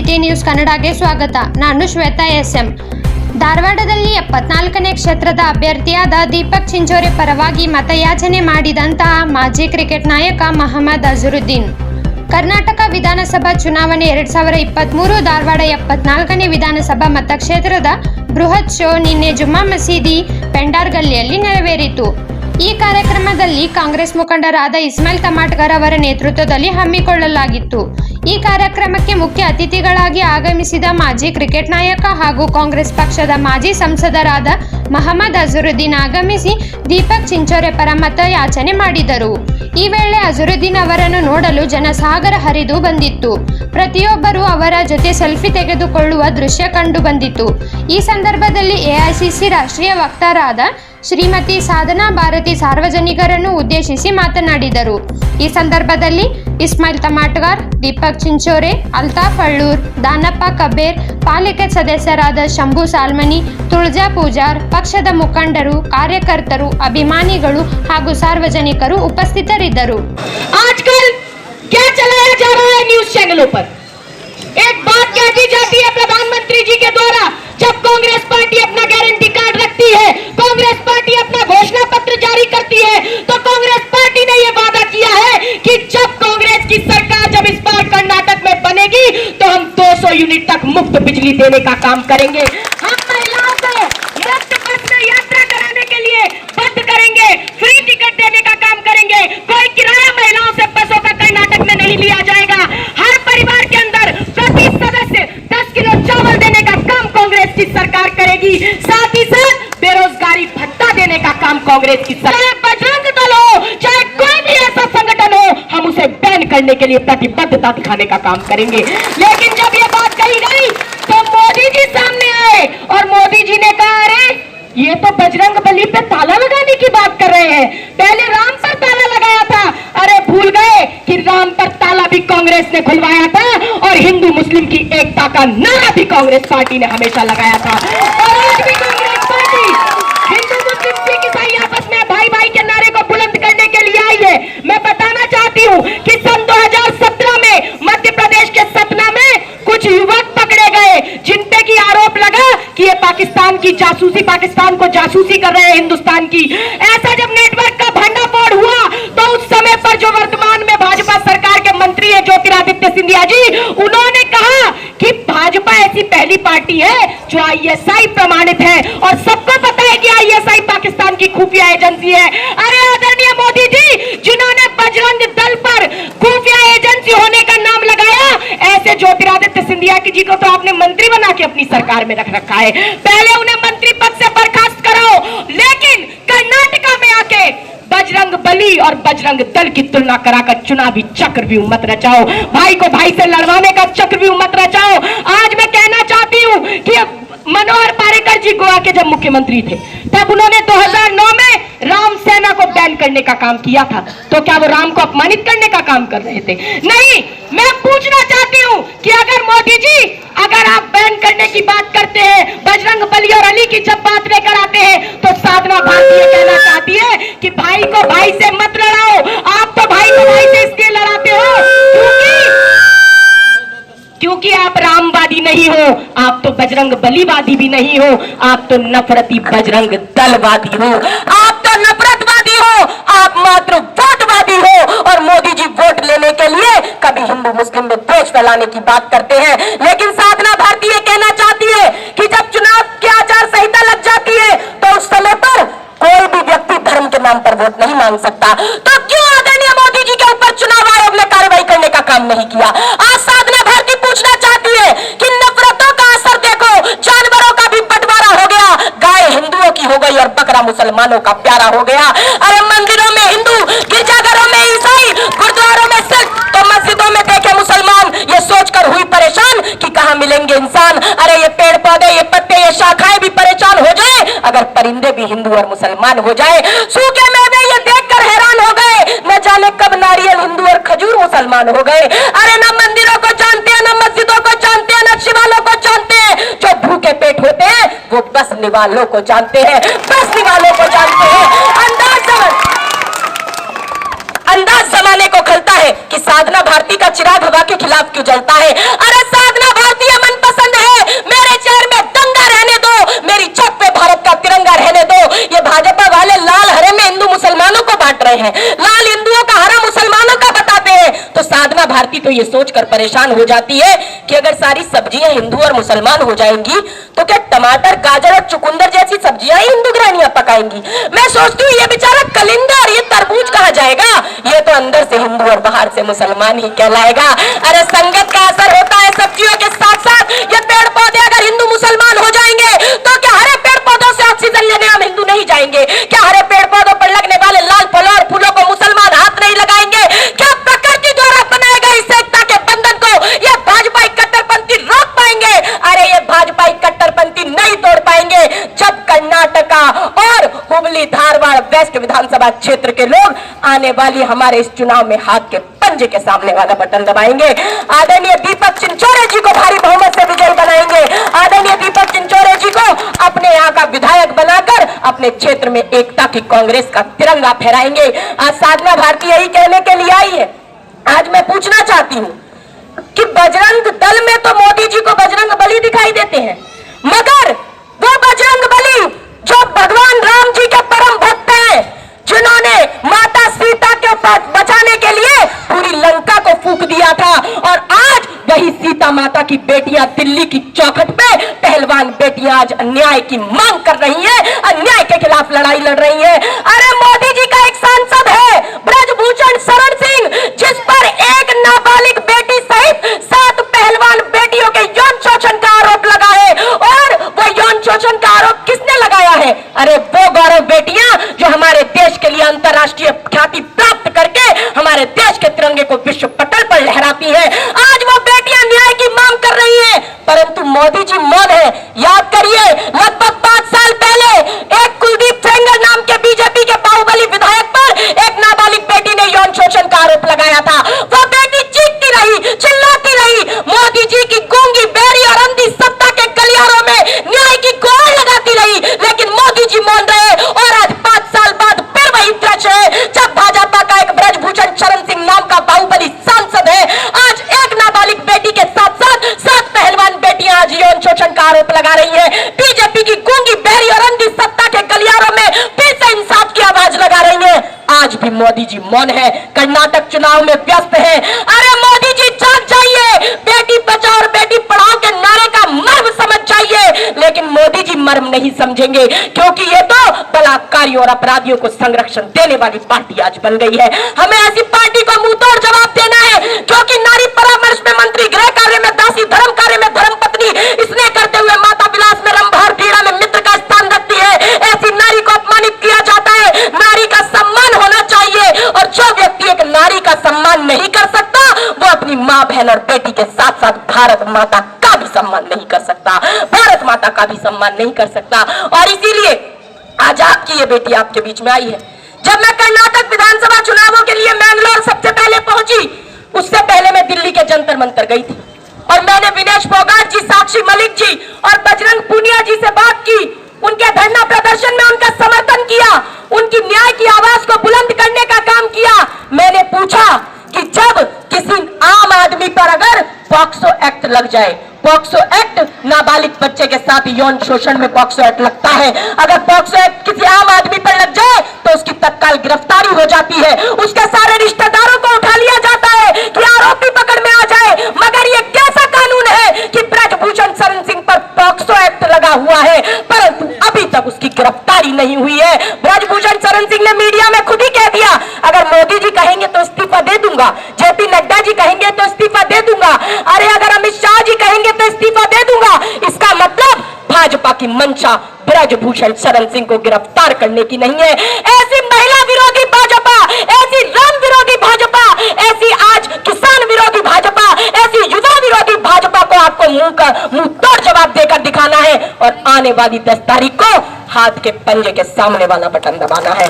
City news ಕನ್ನಡಗೆ ಸ್ವಾಗತ. ನಾನು Shweta S M. ಧಾರವಾಡದಲ್ಲಿ 74ನೇ ಕ್ಷೇತ್ರದ ಅಭ್ಯರ್ಥಿಯಾದ ದೀಪಕ್ ಚಿಂಚೋರೆ ಪರವಾಗಿ ಮತಯಾಚನೆ ಮಾಡಿದಂತಹ ಮಾಜಿ ಕ್ರಿಕೆಟ್ ನಾಯಕ ಮೊಹಮ್ಮದ್ ಅಜರುದ್ದೀನ್. ಕರ್ನಾಟಕ ವಿಧಾನಸಭಾ ಚುನಾವಣೆ 2023 ಧಾರವಾಡ 74ನೇ ವಿಧಾನಸಭಾ ಮತಕ್ಷೇತ್ರದ ಬೃಹತ್ ಶೋ ನಿನ್ನೆ ಜುಮ್ಮಾ ಮಸೀದಿ ಪೆಂಡಾರ್ ಗಲ್ಲಿಯಲ್ಲಿ ನೆರವೇರಿತು. ಈ ಕಾರ್ಯಕ್ರಮದಲ್ಲಿ ಕಾಂಗ್ರೆಸ್ ಮುಖಂಡರಾದ ಇಸ್ಮಾಯಿಲ್ ತಮಾಟ್ಕರ್ ಅವರ ನೇತೃತ್ವದಲ್ಲಿ ಹಮ್ಮಿಕೊಳ್ಳಲಾಗಿತ್ತು. ಈ ಕಾರ್ಯಕ್ರಮಕ್ಕೆ ಮುಖ್ಯ ಅತಿಥಿಗಳಾಗಿ ಆಗಮಿಸಿದ ಮಾಜಿ ಕ್ರಿಕೆಟ್ ನಾಯಕ ಹಾಗೂ ಕಾಂಗ್ರೆಸ್ ಪಕ್ಷದ ಮಾಜಿ ಸಂಸದರಾದ ಮೊಹಮ್ಮದ್ ಅಜರುದ್ದೀನ್ ಆಗಮಿಸಿ ದೀಪಕ್ ಚಿಂಚೋರೆ ಪರ ಮತ ಯಾಚನೆ ಮಾಡಿದರು. ಈ ವೇಳೆ ಅಜರುದ್ದೀನ್ ಅವರನ್ನು ನೋಡಲು ಜನಸಾಗರ ಹರಿದು ಬಂದಿತ್ತು. ಪ್ರತಿಯೊಬ್ಬರು ಅವರ ಜೊತೆ ಸೆಲ್ಫಿ ತೆಗೆದುಕೊಳ್ಳುವ ದೃಶ್ಯ ಕಂಡು ಬಂದಿತು. ಈ ಸಂದರ್ಭದಲ್ಲಿ ಎಐಸಿಸಿ ರಾಷ್ಟ್ರೀಯ ವಕ್ತಾರರಾದ ಶ್ರೀಮತಿ ಸಾಧನಾ ಭಾರತಿ ಸಾರ್ವಜನಿಕರನ್ನು ಉದ್ದೇಶಿಸಿ ಮಾತನಾಡಿದರು. ಈ ಸಂದರ್ಭದಲ್ಲಿ ಇಸ್ಮಾಯಿಲ್ ತಮಾಟ್ಕರ್, ದೀಪಕ್ ಚಿಂಚೋರೆ, ಅಲ್ತಾಫ್ ಅಳ್ಳೂರ್, ದಾನಪ್ಪ ಕಬೇರ್, ಪಾಲಿಕೆ ಸದಸ್ಯರಾದ ಶಂಭು ಸಾಲ್ಮನಿ, ತುಳಜಾ ಪೂಜಾರ್, ಪಕ್ಷದ ಮುಖಂಡರು, ಕಾರ್ಯಕರ್ತರು, ಅಭಿಮಾನಿಗಳು ಹಾಗೂ ಸಾರ್ವಜನಿಕರು ಉಪಸ್ಥಿತರಿದ್ದರು. आजकल क्या चलाया जा रहा है न्यूज चैनलों पर? एक बात कह दी जाती है प्रधानमंत्री जी के द्वारा, जब कांग्रेस पार्टी अपना गारंटी कार्ड रखती है, कांग्रेस पार्टी अपना घोषणा पत्र जारी करती है, तो कांग्रेस पार्टी ने यह वादा किया है कि जब कांग्रेस की सरकार जब इस बार कर्नाटक में बनेगी तो हम 200 यूनिट तक मुफ्त बिजली देने का काम करेंगे। हम महिलाओं को मुफ्त बस में यात्रा कराने के लिए बंद करेंगे, फ्री टिकट देने का काम करेंगे, कोई किराया महिलाओं से बसों का कर्नाटक में नहीं लिया जाएगा। हर परिवार के अंदर प्रति सदस्य 10 किलो चावल देने का काम कांग्रेस की सरकार करेगी। साथ ही साथ बेरोजगारी भत्ता देने का काम कांग्रेस की सरकार, चाहे बजरंग दल हो, चाहे कोई भी ऐसा संगठन हो, हम उसे बैन करने के लिए प्रतिबद्धता दिखाने का काम करेंगे। लेकिन जब ये बात कही गई तो मोदी जी सामने आए और मोदी जी ने कहा, अरे ये तो बजरंग बली पे ताला लगाने की बात कर रहे हैं, पहले राम पर ताला लगाया था। अरे भूल गए कि राम पर ताला भी कांग्रेस ने खुलवाया था और हिंदू मुस्लिम की एकता का नारा भी कांग्रेस पार्टी ने हमेशा लगाया था। और आज भी कांग्रेस पार्टी हिंदू मुस्लिम सिख ईसाई आपस में भाई भाई के नारे को बुलंद करने के लिए आई है। मैं बताना चाहती हूँ कि सन 2017 में मध्य प्रदेश के सतना में कुछ युवक पकड़े गए जिन पे की आरोप लगा कि ये पाकिस्तान की जासूसी, पाकिस्तान को जासूसी कर रहे हैं हिंदुस्तान की। ऐसा जब नेटवर्क का भंडाफोड़ हुआ तो उस समय पर जो वर्तमान में भाजपा सरकार के मंत्री है ज्योतिरादित्य सिंधिया जी, उन्होंने कहा कि भाजपा ऐसी पहली पार्टी है जो आईएसआई प्रमाणित है और सबको पता है कि आईएसआई पाकिस्तान की खुफिया एजेंसी है। अरे आदरणीय मोदी जी, जिन्होंने बजरंग दल पर खुफिया एजेंसी होने का नाम लगाया, ऐसे ज्योतिरादित्य सिंधिया जी को तो आपने मंत्री बना के अपनी सरकार में रख रखा है। पहले उन्हें मंत्री पद से बर्खास्त कराओ, लेकिन कर्नाटका में आके बजरंग बली और बजरंग दल की तुलना कराकर चुनावी चक्रव्यूह मत रचाओ, भाई को भाई से लड़वाने का चक्रव्यूह मत रचाओ। आज मैं कहना चाहती हूँ कि मनोहर पारेकर जी गोवा के जब मुख्यमंत्री थे तब उन्होंने 2009 में राम सेना को बैन करने का काम किया था, तो क्या वो राम को अपमानित करने का काम कर रहे थे? नहीं। मैं पूछना चाहती हूँ कि अगर मोदी जी, अगर आप बैन करने की बात करते हैं, बजरंग बली और अली की जब बात लेकर आते हैं, तो साधना भारती ये कहना चाहती है कि भाई को भाई से मत लड़ाओ। आप तो भाई को भाई से इसलिए लड़ाते हो क्योंकि आप रामवादी नहीं हो, आप तो बजरंग बलीवादी भी नहीं हो, आप तो नफरती बजरंग दलवादी हो, आप तो नफरतवादी हो, आप मात्र वोटवादी हो। और मोदी जी वोट लेने के लिए कभी हिंदू मुस्लिम में द्वेष फैलाने की बात करते हैं। लेकिन साधना भारती ये कहना चाहती है कि जब चुनाव की आचार संहिता लग जाती है तो उस समय पर कोई भी व्यक्ति धर्म के नाम पर वोट नहीं मांग सकता। तो क्यों आदरणीय मोदी जी के ऊपर चुनाव आयोग ने कार्रवाई करने का काम नहीं किया? आज साधना भारती पूछना चाहती है कि नफरतों का असर देखो, जानवरों का भी बंटवारा हो गया, गाय हिंदुओं की हो गई और बकरा मुसलमानों का प्यारा हो गया। अरे मंदिरों में हिंदू, गिरजाघरों में ईसाई, गुरुद्वारों में सिख, तो मस्जिदों में देखे मुसलमान, ये सोचकर हुई परेशान कि कहाँ मिलेंगे इंसान। अरे ये पेड़ पौधे, ये पत्ते, ये शाखाएं भी परेशान हो जाए अगर परिंदे भी हिंदू और मुसलमान हो जाए। सूखे मेवे ये देखकर हैरान हो गए, न जाने कब नारियल हिंदू और खजूर मुसलमान हो गए। अरे न मंदिरों को जानते हैं, न मस्जिदों को जानते हैं, न शिवालयों को जानते हैं। जो भूखे पेट होते हैं वो बस निवालों को जानते हैं, बस निवालों को जानते हैं। अंदाज जमाने को खलता है कि साधना भारती का चिराग हवा के खिलाफ क्यों जलता है। अरे साधना भारती तो ये सोचकर परेशान हो जाती है कि अगर सारी सब्जियां हिंदू और मुसलमान हो जाएंगी तो क्या टमाटर, गाजर और चुकंदर जैसी सब्जियां ही हिंदू गृहिणियां पकाएंगी। मैं सोचती हूँ ये बेचारा कलिंदा और ये तरबूज कहाँ जाएगा, ये तो अंदर से हिंदू और बाहर से मुसलमान ही कहलाएगा। अरे संगत का असर होता है सब्जियों के साथ साथ ये पेड़ पौधे अगर हिंदू मुसलमान हो जाएंगे तो क्या हरे पेड़ पौधों से ऑक्सीजन लेने हम हिंदू नहीं जाएंगे? क्या हरे पेड़ पौधों पर लगने वाले लाल फलों और फूलों को मुसलमान हाथ नहीं लगाएंगे? क्या प्रकृति द्वारा बनाए गए इस एकता के बंधन को ये भाजपाई कट्टरपंथी रोक पाएंगे? अरे ये भाजपाई कट्टरपंथी नहीं तोड़ पाएंगे जब कर्नाटका और हुबली धारवाड़ वेस्ट विधानसभा क्षेत्र के लोग आने वाली हमारे इस चुनाव में हाथ के पंजे के सामने वाला बटन दबाएंगे। आदरणीय दीपक चिंचोरे जी को भारी बहुमत से विजयी बनाएंगे। आदरणीय दीपक चिंचोरे जी को अपने यहाँ का विधायक बनाकर अपने क्षेत्र में एकता की कांग्रेस का तिरंगा फहराएंगे। आज साधना भारती यही कहने के लिए आई है। आज मैं पूछना चाहती हूँ कि बजरंग दल में तो मोदी जी को बजरंग बली दिखाई देते हैं, मगर वो बजरंग बली जो भगवान राम जी के परम भक्त हैं, जिन्होंने माता सीता के बचाने के लिए पूरी लंका को फूंक दिया था, और आज वही सीता माता की बेटियां दिल्ली की चौखट पे पहलवान बेटियां आज अन्याय की मांग कर रही हैं, अन्याय के खिलाफ लड़ाई लड़ रही हैं। अरे मोदी जी का एक सांसद है ब्रजभूषण शरण सिंह, जिस पर एक नाबालिग बेटी सहित 7 पहलवान बेटियों के यौन शोषण का आरोप लगा है। और वो यौन शोषण का आरोप किसने लगाया है? अरे वो गौरव बेटियां जो हमारे देश के लिए अंतर्राष्ट्रीय ख्याति प्राप्त करके हमारे देश के तिरंगे को विश्व पटल पर लहराती है। आज वो बेटियां न्याय की मांग कर रही हैं, परंतु मोदी जी मौन है। याद करिए, लगभग 5 साल पहले एक कुलदीप सेंगर नाम के बीजेपी के बाहुबली विधायक पर एक नाबालिग बेटी ने यौन शोषण का आरोप लगाया था। वो बेटी चीखती रही, चिल्लाती रही, मोदी जी की गूंगी, बेरी और अंधी सत्ता के गलियारों में न्याय की गुहार लगाती रही, लेकिन मोदी जी मौन रहे। और आज 5 साल बाद फिर वही दृश्य है जब भाजपा का एक ब्रजभूषण शरण सिंह नाम का बाहुबली सांसद है, आज एक नाबालिग बेटी के साथ साथ 7 पहलवान बेटियां आज यौन शोषण का आरोप लगा रही हैं। बीजेपी की गूंगी, बेरी और अंधी सत्ता के गलियारों में फिर से इंसाफ की आवाज लगा रही है। आज भी मोदी जी मौन है, कर्नाटक चुनाव में व्यस्त है। अरे मोदी जी जाग जाइए, बेटी बचाओ और बेटी पढ़ाओ के नारे का मर्म समझ जाइए। लेकिन मोदी जी मर्म नहीं समझेंगे, क्योंकि ये तो बलात्कारियों और अपराधियों को संरक्षण देने वाली पार्टी आज बन गई है। हमें ऐसी पार्टी को मुंहतोड़ जवाब देना है, क्योंकि नारी परामर्श में मंत्री, गृह कार्य में दासी, धर्म कार्य में धर्मपत्नी, इसने करते हुए माता विलास में रंभा और पीड़ा में मित्र का स्थान रखती है। ऐसी नारी को अपमानित किया जाता है। नारी का सम्मान होना चाहिए, और जो व्यक्ति एक नारी का सम्मान नहीं कर सकता वो अपनी माँ, बहन और बेटी के साथ साथ भारत माता का भी सम्मान नहीं कर सकता, भारत माता का भी सम्मान नहीं कर सकता। और इसीलिए आज आपकी ये बेटी आपके बीच में आई है। जब मैं कर्नाटक विधानसभा चुनावों के लिए मैंगलोर सबसे पहले पहुंची, उससे पहले मैं दिल्ली के जंतर मंतर गई थी, और मैंने विनेश फोगाट जी, साक्षी मलिक जी और बजरंग पूनिया जी से बात की। उनके धरना प्रदर्शन में उनका समर्थन किया, उनकी न्याय की आवाज को बुलंद करने का काम किया। मैंने पूछा कि जब किसी आम आदमी पर अगर पॉक्सो एक्ट लग जाए, पॉक्सो एक्ट नाबालिग बच्चे के साथ यौन शोषण में पॉक्सो एक्ट लगता है, अगर पॉक्सो एक्ट किसी आम आदमी पर लग जाए तो उसकी तत्काल गिरफ्तारी हो जाती है, उसके सारे रिश्तेदारों को उठा लिया जाता है कि आरोपी पकड़ में आ जाए। मगर ये कैसा कानून है कि ब्रजभूषण शरण सिंह पर पॉक्सो एक्ट लगा हुआ है, परंतु अभी तक उसकी गिरफ्तारी नहीं हुई है। ब्रजभूषण शरण सिंह ने मीडिया में खुद ही कह दिया, अगर मोदी जी कहेंगे तो इस्तीफा दे दूंगा, जेपी नड्डा जी कहेंगे तो इस्तीफा दे दूंगा, अरे अगर अमित शाह जी कहेंगे तो इस्तीफा दे दूंगा। इसका मतलब भाजपा की मंशा ब्रजभूषण शरण सिंह को गिरफ्तार करने की नहीं है। ऐसी महिला विरोधी भाजपा, ऐसी राम विरोधी भाजपा, ऐसी आज किसान विरोधी भाजपा, ऐसी युवा विरोधी भाजपा को आपको मुंह तोड़ जवाब देकर दिखाना है, और आने वाली 10 तारीख को हाथ के पंजे के सामने वाला बटन दबाना है।